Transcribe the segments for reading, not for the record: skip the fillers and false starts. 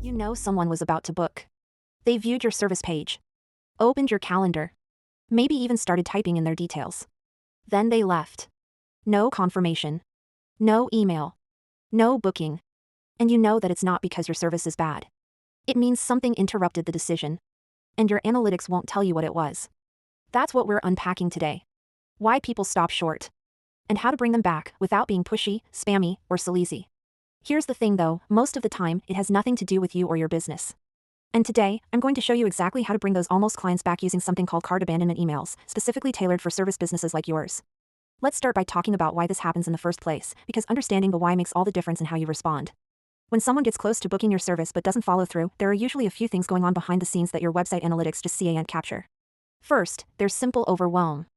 You know someone was about to book. They viewed your service page, opened your calendar, maybe even started typing in their details. Then they left. No confirmation. No email. No booking. And you know that it's not because your service is bad. It means something interrupted the decision. And your analytics won't tell you what it was. That's what we're unpacking today. Why people stop short. And how to bring them back without being pushy, spammy, or sleazy. Here's the thing though, most of the time, it has nothing to do with you or your business. And today, I'm going to show you exactly how to bring those almost clients back using something called cart abandonment emails, specifically tailored for service businesses like yours. Let's start by talking about why this happens in the first place, because understanding the why makes all the difference in how you respond. When someone gets close to booking your service but doesn't follow through, there are usually a few things going on behind the scenes that your website analytics just can't capture. First, there's simple overwhelm.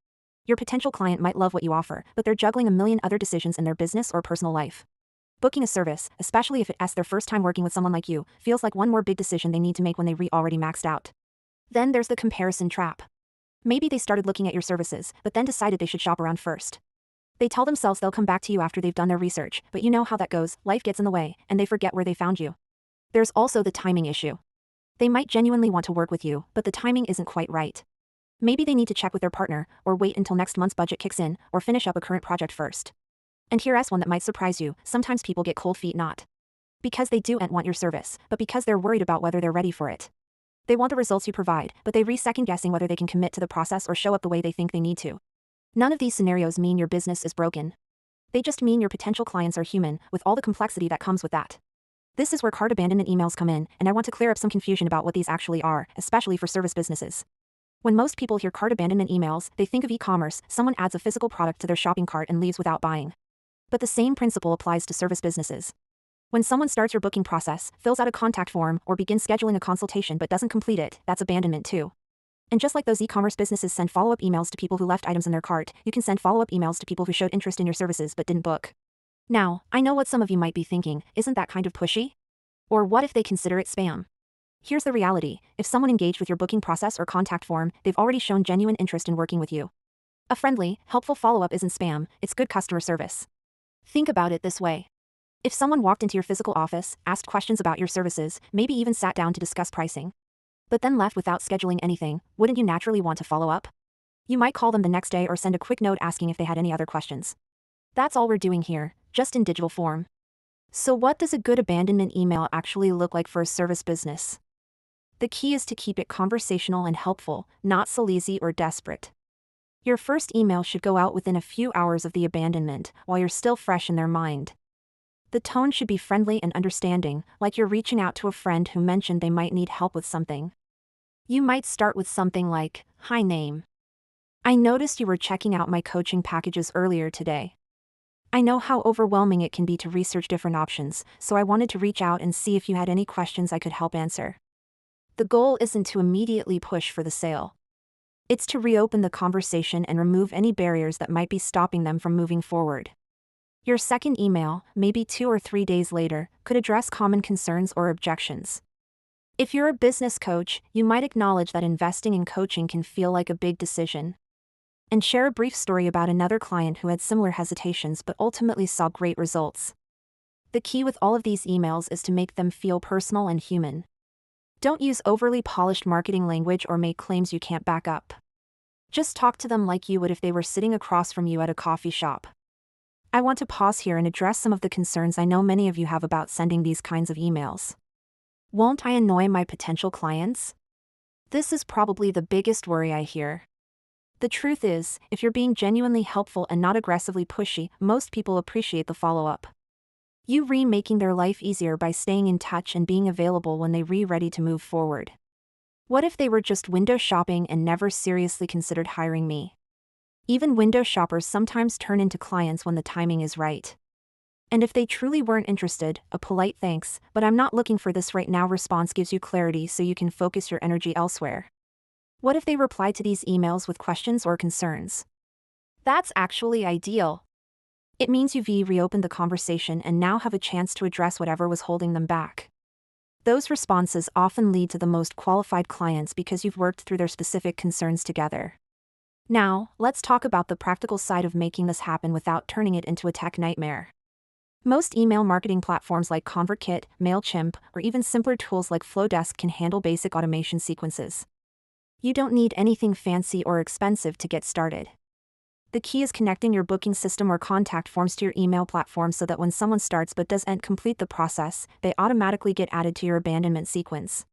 Your potential client might love what you offer, but they're juggling a million other decisions in their business or personal life. Booking a service, especially if it's their first time working with someone like you, feels like one more big decision they need to make when they already maxed out. Then there's the comparison trap. Maybe they started looking at your services, but then decided they should shop around first. They tell themselves they'll come back to you after they've done their research, but you know how that goes, life gets in the way, and they forget where they found you. There's also the timing issue. They might genuinely want to work with you, but the timing isn't quite right. Maybe they need to check with their partner, or wait until next month's budget kicks in, or finish up a current project first. And here's one that might surprise you, sometimes people get cold feet not because they do and want your service, but because they're worried about whether they're ready for it. They want the results you provide, but they second guessing whether they can commit to the process or show up the way they think they need to. None of these scenarios mean your business is broken. They just mean your potential clients are human, with all the complexity that comes with that. This is where cart abandonment emails come in, and I want to clear up some confusion about what these actually are, especially for service businesses. When most people hear cart abandonment emails, they think of e-commerce, someone adds a physical product to their shopping cart and leaves without buying. But the same principle applies to service businesses. When someone starts your booking process, fills out a contact form, or begins scheduling a consultation but doesn't complete it, that's abandonment too. And just like those e-commerce businesses send follow-up emails to people who left items in their cart, you can send follow-up emails to people who showed interest in your services but didn't book. Now, I know what some of you might be thinking, isn't that kind of pushy? Or what if they consider it spam? Here's the reality, if someone engaged with your booking process or contact form, they've already shown genuine interest in working with you. A friendly, helpful follow-up isn't spam, it's good customer service. Think about it this way. If someone walked into your physical office, asked questions about your services, maybe even sat down to discuss pricing, but then left without scheduling anything, wouldn't you naturally want to follow up? You might call them the next day or send a quick note asking if they had any other questions. That's all we're doing here, just in digital form. So what does a good abandonment email actually look like for a service business? The key is to keep it conversational and helpful, not sleazy or desperate. Your first email should go out within a few hours of the abandonment, while you're still fresh in their mind. The tone should be friendly and understanding, like you're reaching out to a friend who mentioned they might need help with something. You might start with something like, "Hi name. I noticed you were checking out my coaching packages earlier today. I know how overwhelming it can be to research different options, so I wanted to reach out and see if you had any questions I could help answer." The goal isn't to immediately push for the sale. It's to reopen the conversation and remove any barriers that might be stopping them from moving forward. Your second email, maybe 2 or 3 days later, could address common concerns or objections. If you're a business coach, you might acknowledge that investing in coaching can feel like a big decision. And share a brief story about another client who had similar hesitations but ultimately saw great results. The key with all of these emails is to make them feel personal and human. Don't use overly polished marketing language or make claims you can't back up. Just talk to them like you would if they were sitting across from you at a coffee shop. I want to pause here and address some of the concerns I know many of you have about sending these kinds of emails. Won't I annoy my potential clients? This is probably the biggest worry I hear. The truth is, if you're being genuinely helpful and not aggressively pushy, most people appreciate the follow-up. You making their life easier by staying in touch and being available when they're ready to move forward. What if they were just window shopping and never seriously considered hiring me? Even window shoppers sometimes turn into clients when the timing is right. And if they truly weren't interested, a polite "thanks, but I'm not looking for this right now" response gives you clarity so you can focus your energy elsewhere. What if they reply to these emails with questions or concerns? That's actually ideal. It means you've reopened the conversation and now have a chance to address whatever was holding them back. Those responses often lead to the most qualified clients because you've worked through their specific concerns together. Now, let's talk about the practical side of making this happen without turning it into a tech nightmare. Most email marketing platforms like ConvertKit, MailChimp, or even simpler tools like Flowdesk can handle basic automation sequences. You don't need anything fancy or expensive to get started. The key is connecting your booking system or contact forms to your email platform so that when someone starts but doesn't complete the process, they automatically get added to your abandonment sequence.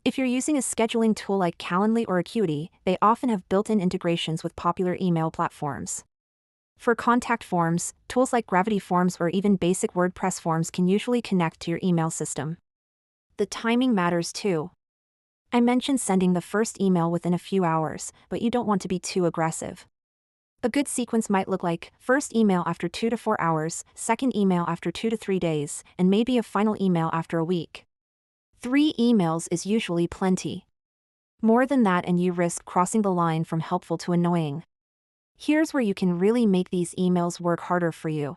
If you're using a scheduling tool like Calendly or Acuity, they often have built-in integrations with popular email platforms. For contact forms, tools like Gravity Forms or even basic WordPress forms can usually connect to your email system. The timing matters too. I mentioned sending the first email within a few hours, but you don't want to be too aggressive. A good sequence might look like first email after 2 to 4 hours, second email after 2 to 3 days, and maybe a final email after a week. 3 emails is usually plenty. More than that and you risk crossing the line from helpful to annoying. Here's where you can really make these emails work harder for you.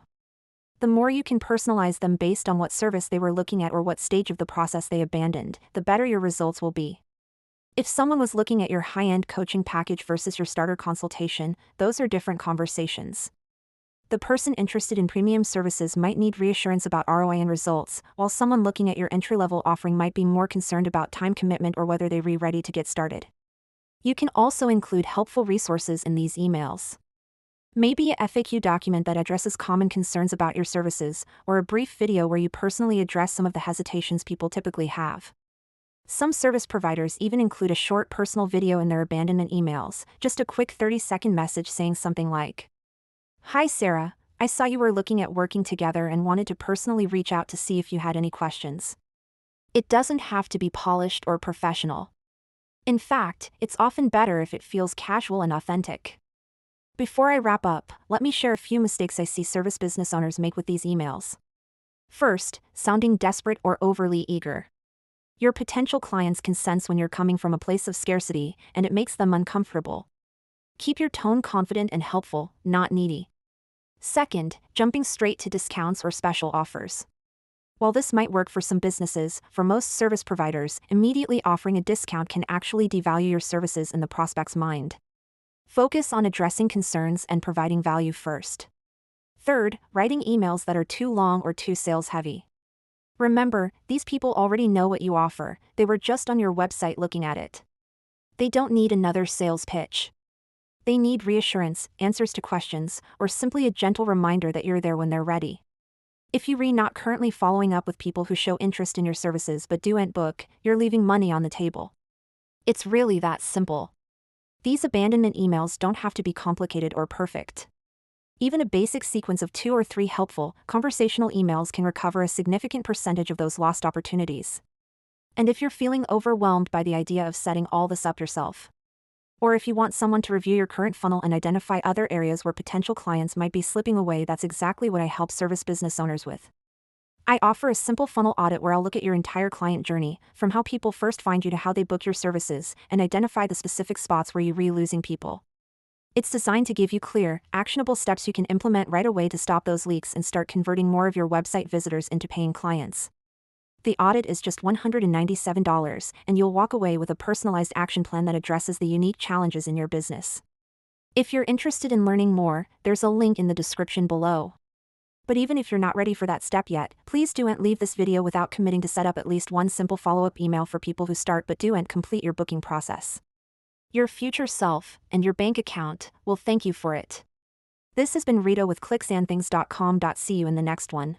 The more you can personalize them based on what service they were looking at or what stage of the process they abandoned, the better your results will be. If someone was looking at your high-end coaching package versus your starter consultation, those are different conversations. The person interested in premium services might need reassurance about ROI and results, while someone looking at your entry-level offering might be more concerned about time commitment or whether they're ready to get started. You can also include helpful resources in these emails. Maybe a FAQ document that addresses common concerns about your services, or a brief video where you personally address some of the hesitations people typically have. Some service providers even include a short personal video in their abandonment emails, just a quick 30-second message saying something like, "Hi Sarah, I saw you were looking at working together and wanted to personally reach out to see if you had any questions." It doesn't have to be polished or professional. In fact, it's often better if it feels casual and authentic. Before I wrap up, let me share a few mistakes I see service business owners make with these emails. First, sounding desperate or overly eager. Your potential clients can sense when you're coming from a place of scarcity, and it makes them uncomfortable. Keep your tone confident and helpful, not needy. Second, jumping straight to discounts or special offers. While this might work for some businesses, for most service providers, immediately offering a discount can actually devalue your services in the prospect's mind. Focus on addressing concerns and providing value first. Third, writing emails that are too long or too sales-heavy. Remember, these people already know what you offer, they were just on your website looking at it. They don't need another sales pitch. They need reassurance, answers to questions, or simply a gentle reminder that you're there when they're ready. If you are not currently following up with people who show interest in your services but don't book, you're leaving money on the table. It's really that simple. These abandonment emails don't have to be complicated or perfect. Even a basic sequence of 2 or 3 helpful, conversational emails can recover a significant percentage of those lost opportunities. And if you're feeling overwhelmed by the idea of setting all this up yourself, or if you want someone to review your current funnel and identify other areas where potential clients might be slipping away, that's exactly what I help service business owners with. I offer a simple funnel audit where I'll look at your entire client journey, from how people first find you to how they book your services, and identify the specific spots where you're losing people. It's designed to give you clear, actionable steps you can implement right away to stop those leaks and start converting more of your website visitors into paying clients. The audit is just $197, and you'll walk away with a personalized action plan that addresses the unique challenges in your business. If you're interested in learning more, there's a link in the description below. But even if you're not ready for that step yet, please don't leave this video without committing to set up at least one simple follow-up email for people who start but don't complete your booking process. Your future self, and your bank account, will thank you for it. This has been Rita with clicksandthings.com. See you in the next one.